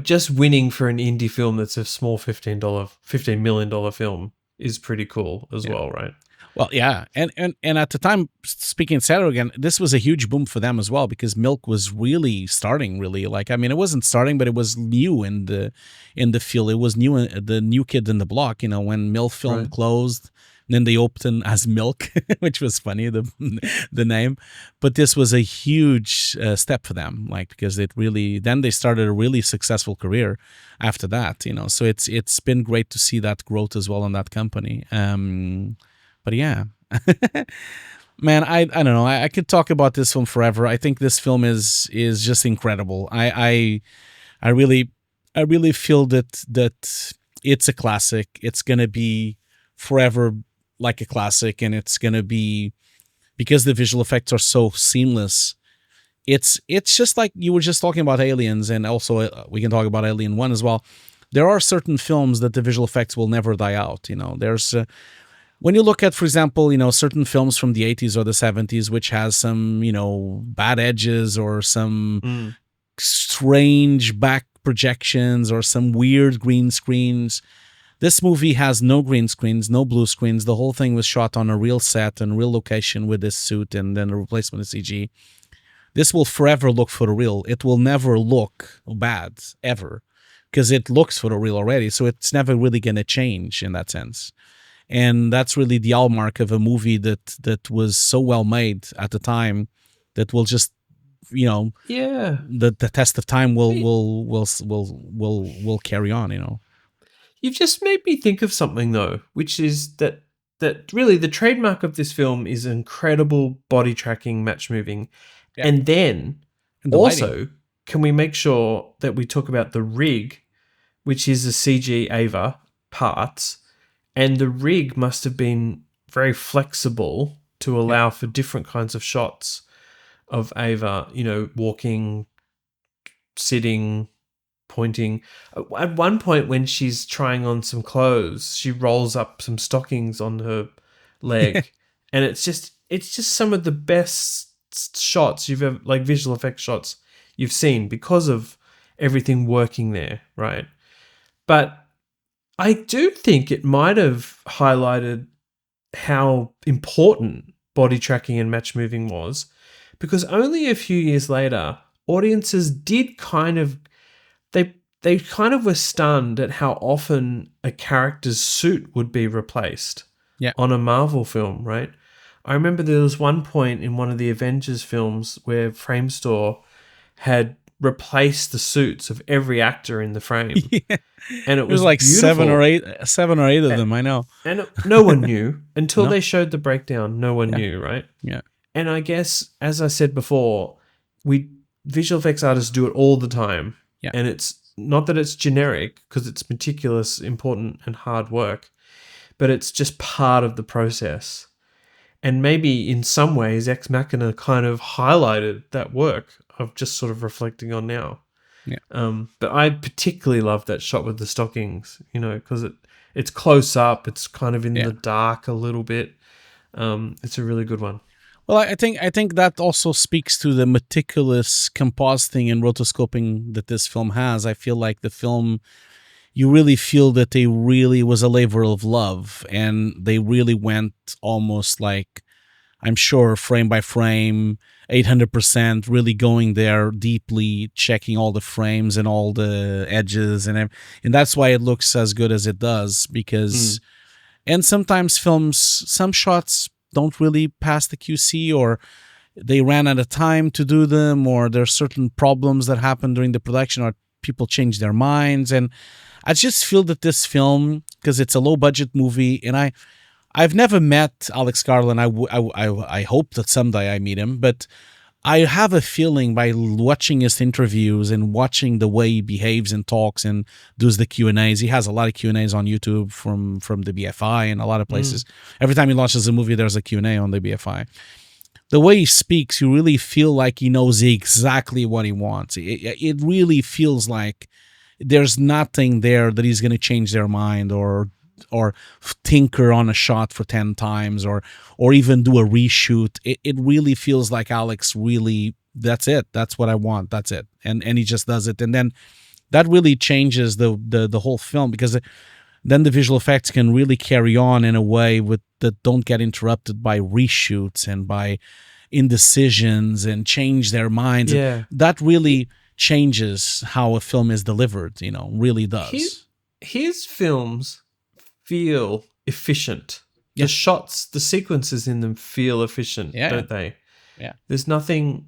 just winning for an indie film that's a small $15 million film is pretty cool as well, right? Well, yeah, and at the time, speaking of Sarah again, this was a huge boom for them as well because Milk was really starting. It wasn't starting, but it was new in the field. It was new, the new kid in the block. When Milk Film closed, then they opened as Milk, which was funny the name. But this was a huge step for them, because then they started a really successful career after that. So it's been great to see that growth as well in that company. But yeah, man, I don't know. I could talk about this film forever. I think this film is just incredible. I really feel that it's a classic. It's gonna be forever like a classic, and it's gonna be because the visual effects are so seamless. It's just like you were just talking about Aliens, and also we can talk about Alien 1 as well. There are certain films that the visual effects will never die out. There's when you look at, for example, certain films from the 80s or the 70s, which has some, bad edges or some strange back projections or some weird green screens. This movie has no green screens, no blue screens. The whole thing was shot on a real set and real location with this suit and then a replacement of CG. This will forever look photoreal. It will never look bad, ever, because it looks photoreal already. So it's never really going to change in that sense. And that's really the hallmark of a movie that was so well made at the time that will just, the test of time will carry on. You've just made me think of something though, which is that really the trademark of this film is incredible body tracking, match moving, and then also lighting. Can we make sure that we talk about the rig, which is a CG Ava parts. And the rig must have been very flexible to allow for different kinds of shots of Ava, walking, sitting, pointing. At one point when she's trying on some clothes, she rolls up some stockings on her leg. And it's just some of the best shots you've ever, visual effects shots you've seen because of everything working there, right? But I do think it might have highlighted how important body tracking and match moving was, because only a few years later, audiences did they kind of were stunned at how often a character's suit would be replaced on a Marvel film, right? I remember there was one point in one of the Avengers films where Framestore had replaced the suits of every actor in the frame. Yeah. And it There's was like beautiful. seven or eight of them, I know. And no one knew until No. they showed the breakdown. No one knew, right? Yeah. And I guess, as I said before, visual effects artists do it all the time. Yeah. And it's not that it's generic, because it's meticulous, important, and hard work, but it's just part of the process. And maybe in some ways, Ex Machina kind of highlighted that work of just sort of reflecting on now. Yeah. But I particularly love that shot with the stockings, because it's close up. It's kind of in the dark a little bit. It's a really good one. Well, I think that also speaks to the meticulous compositing and rotoscoping that this film has. I feel like the film, you really feel that they really was a labor of love, and they really went almost like, I'm sure, frame by frame, 800%, really going there deeply, checking all the frames and all the edges, and that's why it looks as good as it does. Because, and sometimes films, some shots don't really pass the QC, or they ran out of time to do them, or there's certain problems that happen during the production, or people change their minds. And I just feel that this film, because it's a low budget movie, and I've never met Alex Garland. I hope that someday I meet him, but I have a feeling by watching his interviews and watching the way he behaves and talks and does the Q&As. He has a lot of Q&As on YouTube from the BFI and a lot of places. Every time he launches a movie, there's a Q&A on the BFI. The way he speaks, you really feel like he knows exactly what he wants. It really feels like there's nothing there that he's going to change their mind or tinker on a shot for 10 times or even do a reshoot. It really feels like Alex really, that's it. That's what I want. That's it. And he just does it. And then that really changes the whole film, because then the visual effects can really carry on in a way that don't get interrupted by reshoots and by indecisions and change their minds. Yeah. That really changes how a film is delivered, really does. His films feel efficient. Yeah. The shots, the sequences in them feel efficient, don't they? Yeah. There's nothing...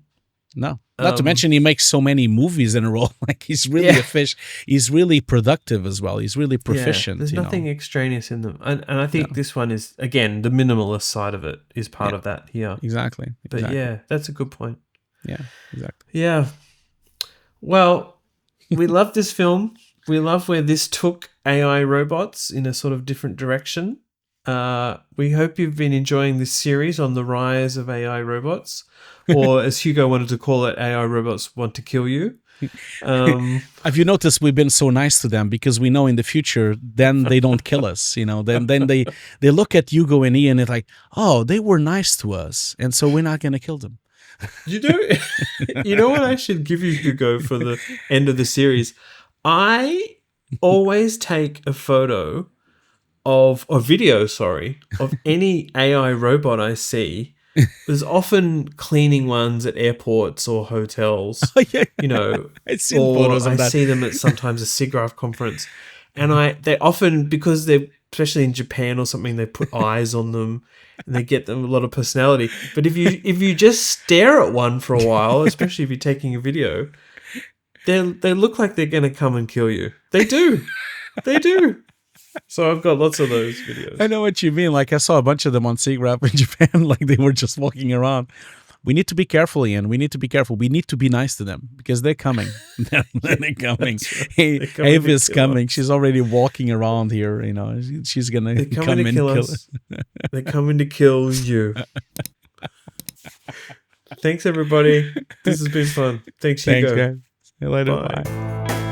No. Not to mention he makes so many movies in a row. Like, he's really efficient. He's really productive as well. He's really proficient. There's nothing extraneous in them. And I think this one is, again, the minimalist side of it is part of that here. Exactly. But yeah, that's a good point. Yeah, exactly. Yeah. Well, we love this film. We love where this took AI robots in a sort of different direction. We hope you've been enjoying this series on the rise of AI robots, or as Hugo wanted to call it, AI robots want to kill you. Have you noticed we've been so nice to them, because we know in the future then they don't kill us, then they look at Hugo and Ian and like, oh, they were nice to us, and so we're not going to kill them. You know what I should give you, Hugo, for the end of the series? I always take a photo of any AI robot I see. There's often cleaning ones at airports or hotels. Oh, yeah. I've seen photos of that. I see them at sometimes a SIGGRAPH conference, and they often, because they're, especially in Japan or something, they put eyes on them and they get them a lot of personality. But if you just stare at one for a while, especially if you're taking a video, they look like they're going to come and kill you. They do. They do. So I've got lots of those videos. I know what you mean. Like, I saw a bunch of them on SIGGRAPH in Japan, like they were just walking around. We need to be careful, Ian. We need to be careful. We need to be nice to them, because they're coming. They're coming. Hey, Ava's coming. She's already walking around here. She's going to come and kill us. They're coming to kill you. Thanks, everybody. This has been fun. Thanks, Hugo. Thanks, guys. See you later. Bye. Bye.